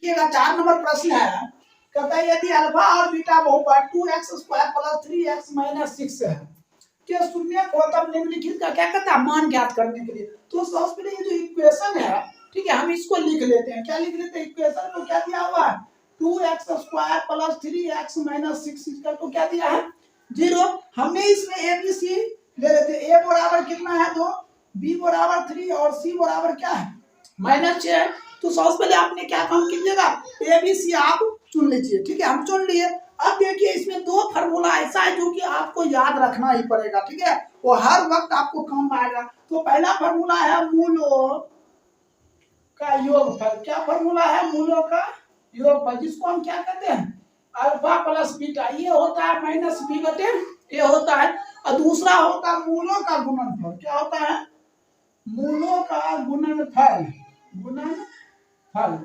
देखिएगा 4 नंबर प्रश्न है, कहता है यदि अल्फा और बीटा बहुपद 2x² + 3x - 6 है के शून्य को तब निम्नलिखित का क्या कहता है मान ज्ञात करने के लिए। तो सबसे पहले ये जो इक्वेशन है, ठीक है, हम इसको लिख लेते हैं। क्या लिख लेते हैं? इक्वेशन को क्या दिया हुआ है 2x² + 3x - 6 इसका तो क्या दिया है 0। हमने इसमें ए बी सी ले लेते हैं। ए बराबर कितना है 2, बी बराबर 3 और सी बराबर क्या है -6। तो सबसे पहले आपने क्या काम कीजिएगा ए बी सी आप चुन लीजिए, ठीक है, हम चुन लिए। अब देखिए इसमें दो फार्मूला ऐसा है जो कि आपको याद रखना ही पड़ेगा, ठीक है, वो हर वक्त आपको काम आएगा। तो पहला फार्मूला है मूलों का योगफल। क्या फार्मूला है? मूलों का योगफल, जिसको हम क्या कहते हैं अल्फा प्लस बीटा। ये होता है -b/a ये होता है। और दूसरा होता है मूलों का गुणनफल। क्या होता है? मूलों का गुणनफल। गुणनफल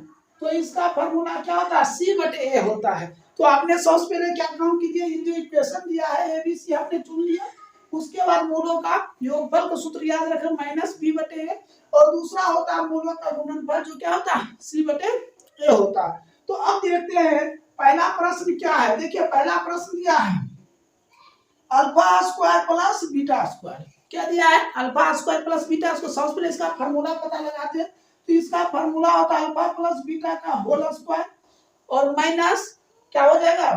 तो इसका फार्मूला क्या होता है c/a होता है। तो आपने सबसे पहले क्या काम कीजिए, ये जो इक्वेशन दिया है ए बी सी आपने चुन लिया। उसके बाद मूलों का योगफल का सूत्र याद रखें -b/a और दूसरा होता है मूलों का गुणनफल जो क्या होता है c/a होता है। तो अब देखते हैं पहला प्रश्न क्या है। देखिए पहला प्रश्न दिया है alpha square plus beta square. क्या दिया है alpha square plus beta square. सबसे पहले इसका फार्मूला पता लगाते हैं। तो इसका फार्मूला होता है अल्फा प्लस बीटा का होल स्क्वायर और माइनस क्या हो जाएगा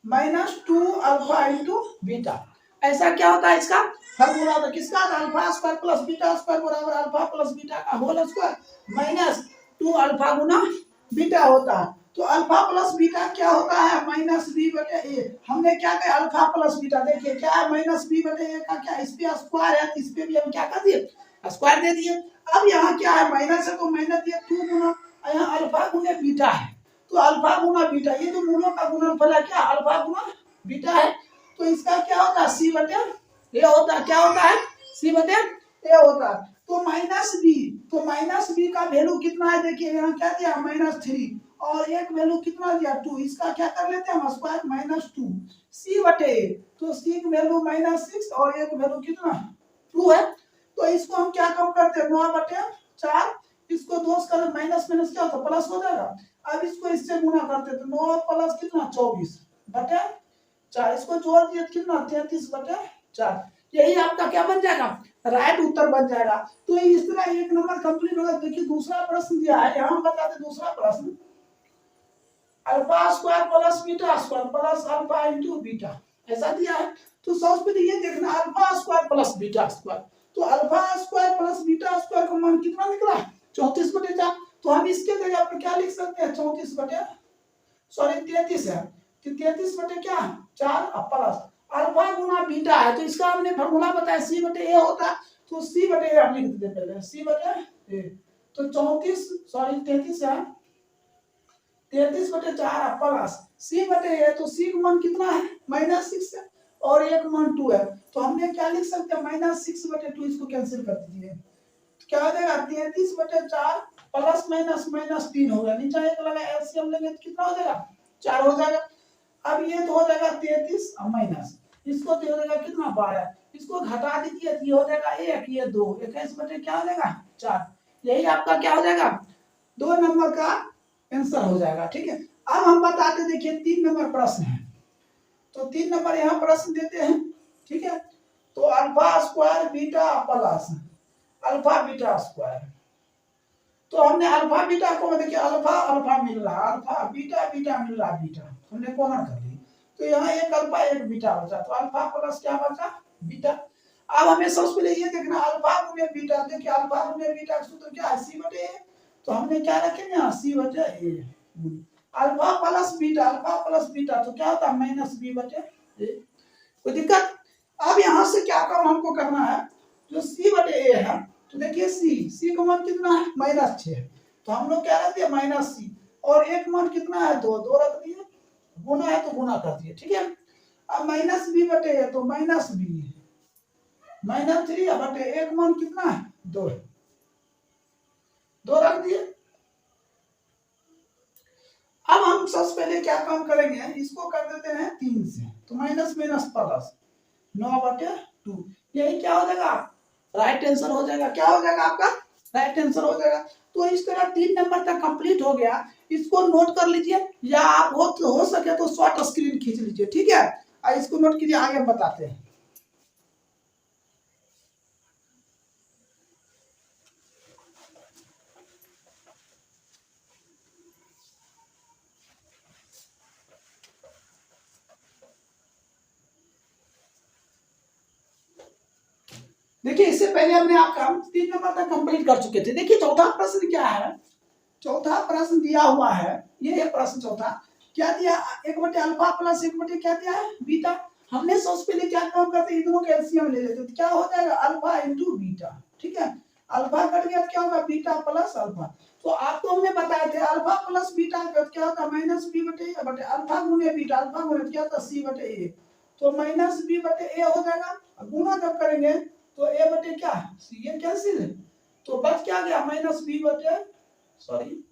-2 अल्फा इंटू बीटा। ऐसा क्या होता है इसका फार्मूला होता है किसका alpha square plus beta square बराबर अल्फा प्लस बीटा का होल स्क्वायर -2 अल्फा गुना बीटा होता है। तो अल्फा प्लस बीटा क्या होता है -b/a। हमने क्या कहा अल्फा प्लस बीटा। देखिए क्या है -b/a का क्या इस पे स्क्वायर है, इस पे भी हम क्या कर दिए स्क्वायर दे दिए। अब यहाँ क्या है माइनस है तो माइनस दिए 2 गुना यहाँ अल्फा गुने बीटा है। तो अल्फा गुना बीटा ये जो मूलों का गुणनफल है क्या अल्फा गुना बीटा है। तो इसका क्या होता है c/a होता है। क्या होता है c/a होता है। तो -b तो -b का वैल्यू कितना है देखिए यहाँ क्या दिया -3 और एक वैल्यू कितना दिया 2। इसका क्या कर लेते हैं हम स्क्वायर -2 c/a। तो c की वैल्यू -6 और एक वैल्यू कितना 2 है। तो इसको हम क्या कम करते हैं 9/4। इसको 2 कर माइनस माइनस क्या होता प्लस हो जाएगा। अब इसको इससे गुना करते तो 9 प्लस कितना 24/4। इसको जोड़ दिए कितना 33/4। यही आपका क्या बन जाएगा राइट उत्तर बन जाएगा। तो इस तरह एक नंबर कंप्लीट होगा। देखिए दूसरा प्रश्न दिया है यहाँ बताते दूसरा प्रश्न alpha square plus beta square plus alpha into beta ऐसा दिया है। तो सबसे पहले ये देखना alpha square plus beta square. तो alpha square plus beta square का मान कितना निकला 34/4। तो हम इसके जगह पर क्या लिख सकते हैं 33 है कि 33/4 प्लस अल्फा गुना बीटा है। तो इसका हमने फार्मूला बताया c/a होता है। तो c/a हम लिख देते हैं पहले c/a। तो 33 है 33/4 प्लस c/a। तो c का मान कितना है -6 है और एक मान 2 है। तो हमने क्या लिख सकते हैं -6/2 इसको कैंसिल कर दीजिए। तो क्या हो जाएगा 33/4 प्लस माइनस -3 हो गया। नीचे एक लगा एलसीएम लेंगे तो कितना हो जाएगा 4 हो जाएगा। अब ये तो हो जाएगा 33 और माइनस इसको तो हो जाएगा कितना 12। इसको घटा दीजिए तो ये हो जाएगा 1 ये 2 21 क्या हो जाएगा 4। यही आपका क्या हो जाएगा 2 नंबर का आंसर हो जाएगा। ठीक है अब हम बताते देखिए 3 नंबर प्रश्न है। तो 3 नंबर यहाँ प्रश्न देते हैं। ठीक है तो alpha square beta plus alpha beta square. तो हमने अल्फा बीटा को देखिए अल्फा अल्फा मिल रहा अल्फा बीटा बीटा मिल रहा बीटा हमने कॉमन कर ली। तो यहाँ एक अल्फा एक बीटा बचा। तो अल्फा प्लस क्या बचा बीटा। अब हमें सबसे पहले ये देखना अल्फा गुने बीटा। देखिए अल्फा गुने बीटा का सूत्र क्या है c/a। तो हमने क्या रखे यहाँ c/a अल्फा प्लस बीटा तो क्या होता है -b/a। कोई दिक्कत। अब यहाँ से क्या काम हमको करना है जो c/a है। तो देखिए c का मान कितना है -6। तो हम लोग क्या रखते हैं -c और एक मान कितना है 2 रख दिए गुना है तो गुना कर दिए। ठीक है अब -b/a तो -b -3 एक मान कितना है 2 रख दिए। अब हम सबसे पहले क्या काम करेंगे इसको कर देते हैं 3 से। तो माइनस माइनस प्लस 9/2 यही क्या हो जाएगा राइट आंसर हो जाएगा। क्या हो जाएगा आपका राइट आंसर हो जाएगा। तो इस तरह 3 नंबर तक कंप्लीट हो गया। इसको नोट कर लीजिए, या आप हो सके तो शॉर्ट स्क्रीन खींच लीजिए, ठीक है। इसको नोट कीजिए, आगे बताते हैं। देखिए, इससे पहले हमने आपका 3 नंबर तक कंप्लीट कर चुके थे। देखिए चौथा प्रश्न क्या है। चौथा प्रश्न दिया हुआ है, ये प्रश्न चौथा क्या दिया, 1/अल्फा प्लस 1/ क्या दिया है, बीटा। हमने सबसे पहले क्या काम करते हैं, इन दोनों के एलसीएम ले लेते, तो क्या हो जाएगा, अल्फा इंटू बीटा, ठीक है। अल्फा कट गया तो क्या होगा, बीटा प्लस अल्फा। तो आपको हमने बताया थे अल्फा प्लस बीटा का क्या होता है, माइनस बी बटे ए बटे अल्फा गुने बीटा, अल्फा गुने क्या होता है, सी बटे ए। तो माइनस बी बटे ए हो जाएगा, गुना जब करेंगे तो ए बटे क्या, सी, ये कैंसिल है। तो बच क्या गया, माइनस बी बटे, सॉरी,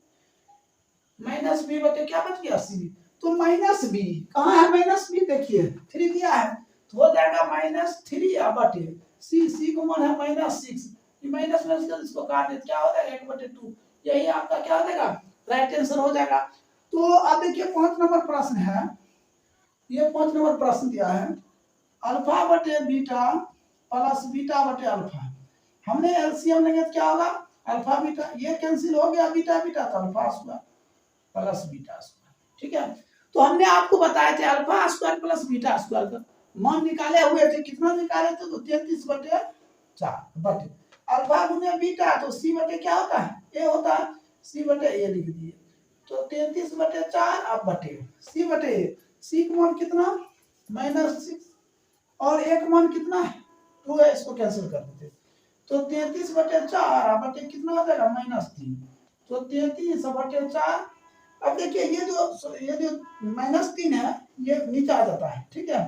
माइनस बी बटे क्या बच गया, सी। तो माइनस बी कहाँ है, माइनस बी देखिए 3 दिया है, तो हो जाएगा -3 बटे सी, सी को मान है -6, ये माइनस में इसको काट दे, क्या हो जाएगा 1/2। यही आपका क्या हो जाएगा, राइट आंसर हो जाएगा। तो अब देखिए 5 नंबर प्रश्न है, ये 5 नंबर प्रश्न दिया है, अल्फा बटे बीटा प्लस बीटा बटे अल्फा। हमने एलसीएम लेंगे तो क्या होगा, अल्फा बीटा, ये कैंसिल हो गया, बीटा बीटा तो alpha square plus beta square, ठीक है। तो हमने आपको बताए थे alpha square plus beta square का मान निकाले हुए थे, कितना निकाले थे, तो 33/4 बटे अल्फा गुने बीटा, तो सी बटे क्या होता है, ए होता है, सी बटे ए लिख दिए। तो 33/4 अब बटे सी बटे ए, सी का मान कितना -6 और एक मान कितना है 2 है, इसको कैंसिल कर देते। तो 33/4 बटे कितना हो जाएगा -3, तो 33/4। अब देखिए ये जो -3 है ये नीचे आ जाता है, ठीक है।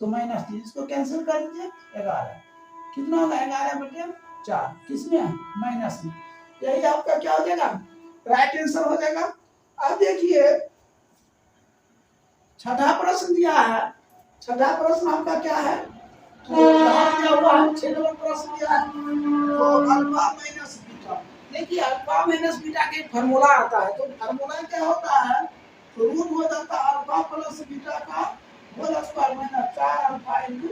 तो -3 इसको कैंसिल कर दीजिए, 11 कितना होगा, 11/4 किसमें है, माइनस में। यही आपका क्या हो जाएगा, राइट आंसर हो जाएगा। अब देखिए छठा प्रश्न दिया है, छठा प्रश्न आपका क्या है, तो दिया हुआ है 6 नंबर प्रश्न दिया है, तो अल्फा माइनस बीटा। देखिए अल्फा माइनस बीटा का फार्मूला आता है, तो फार्मूला क्या होता है, तो रूट हो जाता है अल्फा प्लस बीटा का whole square minus 4 alpha into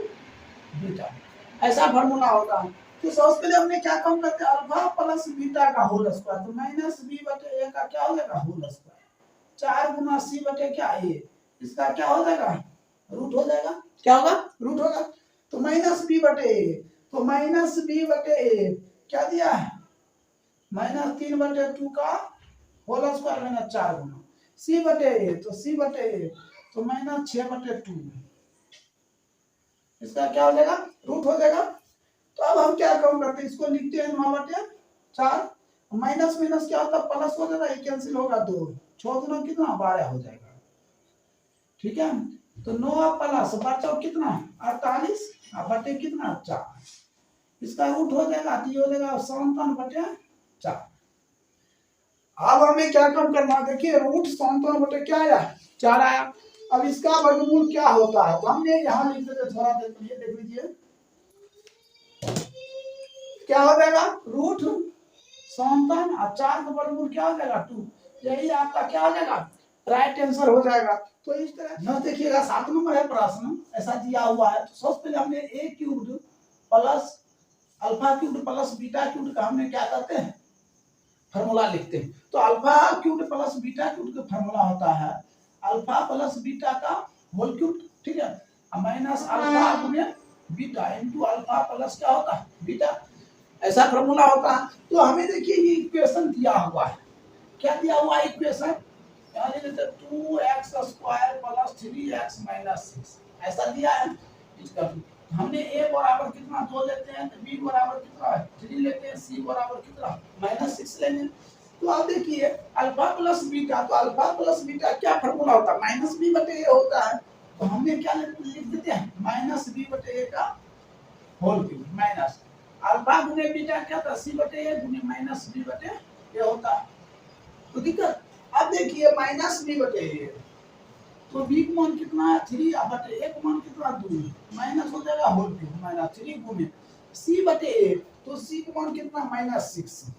beta, ऐसा फार्मूला होता है। तो सबसे पहले हमने क्या काम करते हैं, अल्फा प्लस बीटा का होल स्क्वायर, तो माइनस बी बटे ए का क्या हो जाएगा, होल स्क्वायर, 4 गुना सी बटे क्या ए, इसका क्या हो जाएगा, रूट हो जाएगा, क्या होगा, रूट होगा। तो माइनस बी बटे ए, तो माइनस बी बटे ए क्या दिया है, -3/2 का होल स्क्वायर माइनस 4 गुना सी बटे ए, तो सी बटे ए तो -6/2, इसका क्या हो जाएगा, रूट हो जाएगा। तो अब हम क्या काम करते हैं, इसको लिखते हैं 9/4, माइनस माइनस क्या होता है, प्लस हो जाएगा, ये कैंसिल होगा, 2 6 गुना कितना 12 हो जाएगा, ठीक है। तो 9 प्लस बचा कितना 48 बटे कितना 4, इसका रूट हो जाएगा, तो ये हो जाएगा 57/4। अब हमें क्या कम करना है, देखिए रूट 57 क्या आया 4 आया। अब इसका वर्गमूल क्या होता है, तो हमने यहाँ लिख देते, थोड़ा देख लीजिए क्या हो जाएगा, रूट 57 और 4 का वर्गमूल क्या हो जाएगा 2, यही आपका क्या हो जाएगा, राइट आंसर हो जाएगा। तो इस तरह यह देखिएगा 7 नंबर है प्रश्न, ऐसा दिया हुआ है। तो सबसे पहले हमने a cubed plus alpha cubed plus beta cubed का हमने क्या करते हैं, फार्मूला लिखते हैं। तो alpha cubed plus beta cubed का फार्मूला होता है अल्फा प्लस बीटा का होल क्यूब्ड, ठीक है, माइनस अल्फा गुने बीटा इनटू अल्फा प्लस क्या होता है बीटा, ऐसा फार्मूला होता है। तो हमें देखिए ये इक्वेशन दिया हुआ है, क्या दिया हुआ है equation, 2x square plus 3x minus 6 ऐसा दिया है। इसका हमने a बराबर कितना 2 लेते हैं, b बराबर कितना 3 लेते हैं, c बराबर कितना -6 लेंगे। तो आप देखिए अल्फा प्लस बीटा, तो अल्फा प्लस बीटा क्या फार्मूला होता है, माइनस बी बटे ए होता है। तो हमने क्या लिख देते हैं, माइनस बी बटे ए का होल क्यूब माइनस अल्फा गुने बीटा क्या था, सी बटे ए गुने माइनस बी बटे ए होता है। तो दिक्कत, अब देखिए माइनस बी बटे ए, तो बी का मान कितना है 3 बटे ए का मान कितना 2, माइनस हो जाएगा होल क्यूब -3 गुने सी बटे ए, तो सी का मान कितना -6,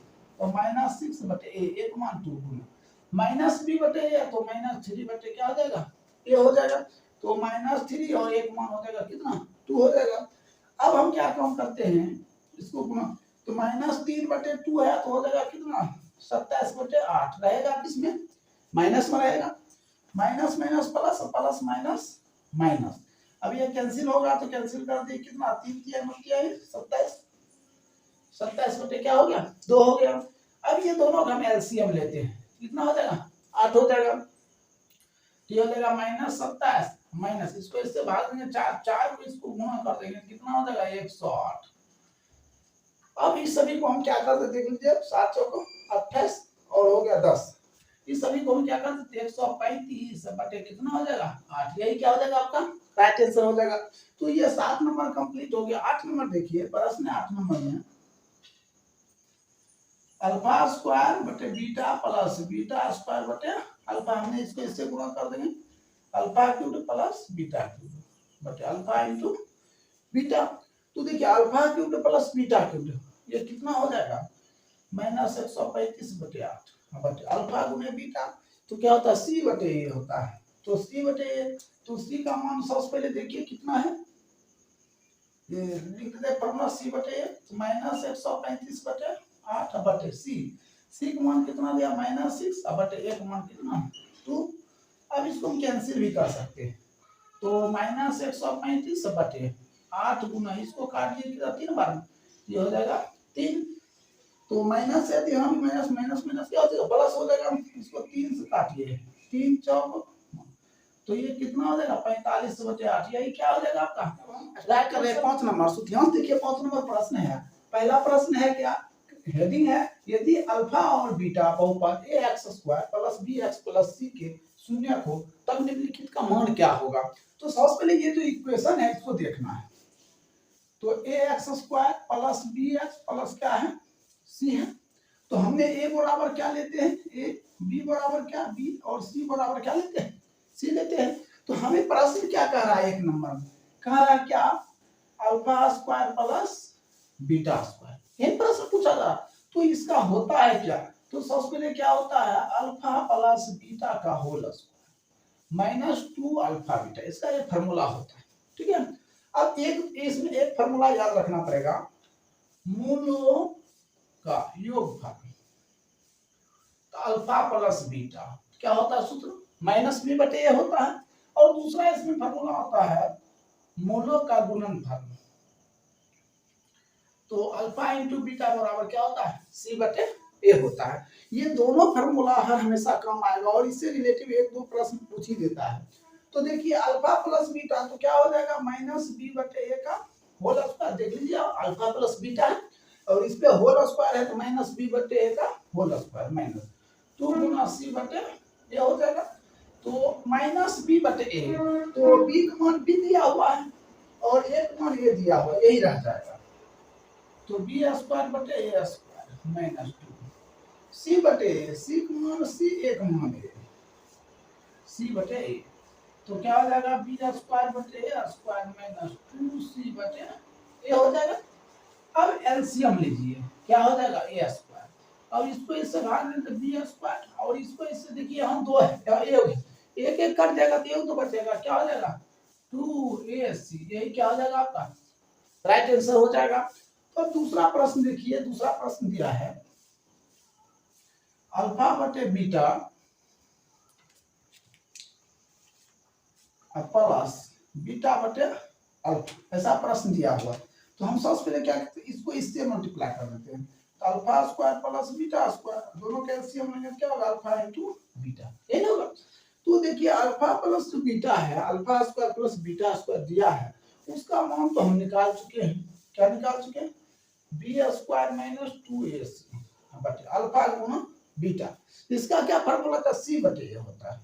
तो -6/a, एक मान 2 गुना -b/a तो -3/, क्या हो जाएगा, a हो जाएगा। तो -3 और एक मान हो जाएगा कितना, 2 हो जाएगा। अब हम क्या काम करते हैं, इसको गुना, तो -3/2 है तो हो जाएगा कितना, 27/8 रहेगा, किसमें, माइनस में रहेगा। Minus minus plus, plus minus minus, अब ये कैंसिल होगा तो कैंसिल कर दिए, कितना, 3 किया 27, 27 क्या हो गया, 2 हो गया। अब ये दोनों का हम एलसीएम लेते हैं, कितना हो जाएगा, 8 हो जाएगा। ये हो जाएगा -27 माइनस, इसको इससे भाग देंगे, 4 को इसको गुणा कर देंगे, कितना हो जाएगा 108। अब इस सभी को हम क्या करते, देख लीजिए, 7 चौको 28 और हो गया 10, इस सभी को हम क्या करते, 135/, कितना हो जाएगा 8, यही क्या हो जाएगा आपका राइट आंसर हो जाएगा। तो ये 7 नंबर कंप्लीट हो गया। 8 नंबर देखिए, प्रश्न 8 नंबर में अल्फा स्क्वायर बटे बीटा प्लस बीटा स्क्वायर बटे अल्फा, हमने इसको इससे गुणा कर देंगे, alpha cube plus beta cube बटे अल्फा इंटू बीटा। तो देखिए alpha cube plus beta cube, ये कितना हो जाएगा, -135/8 बटे अल्फा गुने बीटा, तो क्या होता है, c/a होता है। तो c/a, तो c का मान सबसे पहले देखिए कितना है, ये लिख देते फॉर्मूला c/a, तो -135/8 बटे c का मान कितना दिया, -6 बटे 1 मान कितना 2। अब इसको हम कैंसिल भी कर सकते हैं, तो -135/8 गुना, इसको काट दिए 3 बार, ये हो जाएगा 3। तो माइनस है तो यहाँ भी माइनस, माइनस माइनस क्या हो जाएगा, प्लस हो जाएगा। इसको 3 से काटिए, 3 चौक, तो ये कितना हो जाएगा 45/8, यही क्या हो जाएगा आपका राइट कर रहे हैं। 5 नंबर ध्यान देखिए, 5 नंबर प्रश्न है। पहला प्रश्न है क्या, हेडिंग है, यदि अल्फा और बीटा बहुपद ax² plus bx plus c के शून्य हो तब निम्नलिखित का मान क्या होगा। तो सबसे पहले ये जो इक्वेशन है इसको देखना है। तो ax² प्लस bx प्लस क्या है, c है। तो हमने a बराबर क्या लेते हैं, a, b बराबर क्या, b, और c बराबर क्या लेते हैं, c लेते हैं। तो हमें प्रश्न क्या कह रहा है, 1 नंबर में कह रहा है क्या, alpha square plus beta square, यही प्रश्न पूछा था। तो इसका होता है क्या, तो सबसे पहले क्या होता है, अल्फा प्लस बीटा का होल स्क्वायर -2 अल्फा बीटा, इसका एक फार्मूला होता है, ठीक है। अब एक इसमें एक फार्मूला याद रखना पड़ेगा, मूलों का योगफल, तो अल्फा प्लस बीटा क्या होता है सूत्र, -b/a होता है। और दूसरा इसमें फार्मूला होता है मूलों का गुणनफल, तो अल्फा इंटू बीटा बराबर क्या होता है, c/a होता है। ये दोनों फार्मूला हर हमेशा काम आएगा, और इससे रिलेटिव 1-2 प्रश्न पूछ ही देता है। तो देखिए अल्फा प्लस बीटा तो क्या हो जाएगा, -b/a का होल स्क्वायर, देख लीजिए अल्फा प्लस बीटा है और इस पे होल स्क्वायर है, तो -b/a का होल स्क्वायर -2 गुना c/a हो जाएगा। तो -b/a, तो b का मान b दिया हुआ है और a का मान a दिया हुआ है, यही रह जाएगा। तो b² a² -2 c/a, c का मान c, a का मान a, c/a, तो क्या हो जाएगा, b² a² -2c/a हो जाएगा। अब एलसीएम लीजिए, क्या हो जाएगा a², अब इसको इससे भाग दें तो b² और इसको इससे, देखिए यहाँ 2 है, एक एक कट जाएगा तो एक तो बचेगा, क्या हो जाएगा 2ac, यही क्या हो जाएगा आपका राइट आंसर हो जाएगा। तो दूसरा प्रश्न देखिए, दूसरा प्रश्न दिया है अल्फा बटे बीटा प्लस बीटा बटे अल्फा, ऐसा प्रश्न दिया हुआ। तो हम सबसे पहले क्या करते हैं, इसको इससे मल्टीप्लाई कर देते हैं, तो alpha square plus beta square, दोनों का एलसीएम लेंगे क्या होगा, अल्फा इंटू बीटा, यही होगा। तो देखिए अल्फा प्लस बीटा है, alpha square plus beta square दिया है, उसका मान तो हम निकाल चुके हैं, क्या निकाल चुके हैं, b² -2ac बटे अल्फा गुना बीटा। इसका क्या फार्मूला था, c/a होता है,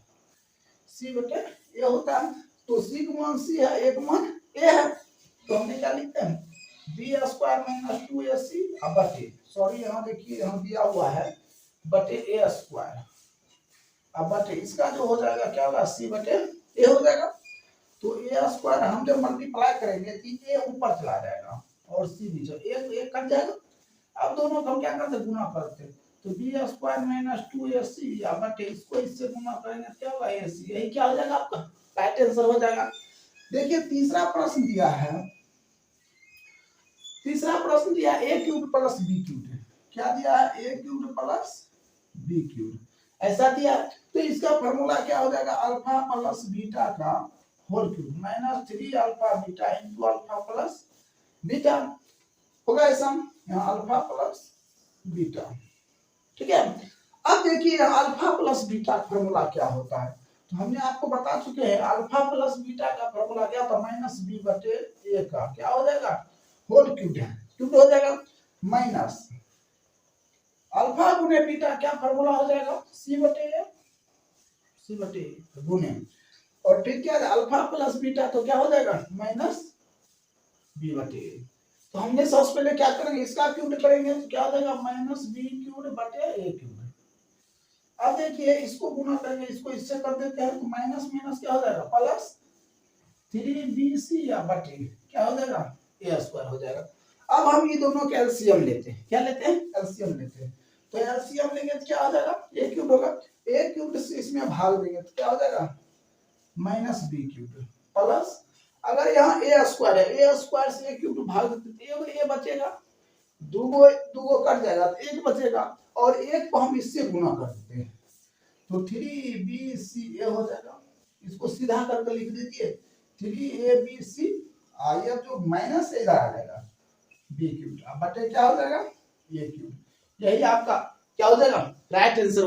c/a होता है। तो c का मान c है, a का मान a है, तो हमने क्या लिखते हैं, b² -2ac बटे, सॉरी यहाँ देखिए यहाँ दिया हुआ है बटे a², अब बटे इसका जो हो जाएगा क्या होगा, c/a हो जाएगा। तो a² हम जब मल्टीप्लाई करेंगे तो a ऊपर चला जाएगा और c नीचे, एक एक कट जाएगा। अब दोनों को हम क्या करते हैं, गुना करते हैं, तो बी स्क्वायर माइनस 2ac या बटे इसको इससे गुना करेंगे क्या होगा ac, यही क्या हो जाएगा आपका राइट आंसर हो जाएगा। देखिए तीसरा प्रश्न दिया है, तीसरा प्रश्न दिया a cube plus b cube, क्या दिया है a cube plus b cube ऐसा दिया। तो इसका फॉर्मूला क्या हो जाएगा अल्फा प्लस बीटा का whole cube minus 3 alpha beta into alpha plus beta होगा ऐसा, यहाँ अल्फा प्लस बीटा। ठीक है, अब देखिए अल्फा प्लस बीटा फॉर्मूला क्या होता है, तो हमने आपको बता चुके हैं अल्फा प्लस बीटा का फॉर्मूला क्या था माइनस बी बटे ए का क्या हो जाएगा होल क्यूब है, क्यूब हो जाएगा माइनस अल्फा गुने बीटा क्या फॉर्मूला हो जाएगा सी बटे गुने, और फिर क्या है अल्फा प्लस बीटा तो क्या हो जाएगा माइनस बी बटे। तो हमने सबसे पहले क्या करेंगे इसका क्यूब करेंगे तो क्या हो जाएगा माइनस बी क्यूब बटे ए क्यूब। अब देखिए इसको गुना करेंगे इसको इससे कर देते हैं तो माइनस माइनस क्या हो जाएगा प्लस 3bc या बटे क्या हो जाएगा ए स्क्वायर हो जाएगा। अब हम ये दोनों के एलसीएम लेते हैं, क्या लेते हैं एलसीएम लेते हैं, तो एलसीएम लेंगे तो क्या हो जाएगा ए क्यूब होगा, ए क्यूब से इसमें भाग देंगे तो क्या हो जाएगा माइनस बी क्यूब प्लस अगर यहाँ ए स्क्वायर है ए स्क्वायर से ए क्यूब भाग देते तो ए बचेगा, दो कट जाएगा तो एक बचेगा और एक को हम इससे गुना कर देते हैं तो 3bc ए हो जाएगा, इसको सीधा करके लिख दीजिए 3abc ये जो माइनस इधर आ जाएगा बी क्यूब बटे क्या हो जाएगा ए क्यूब, यही आपका क्या हो जाएगा राइट आंसर।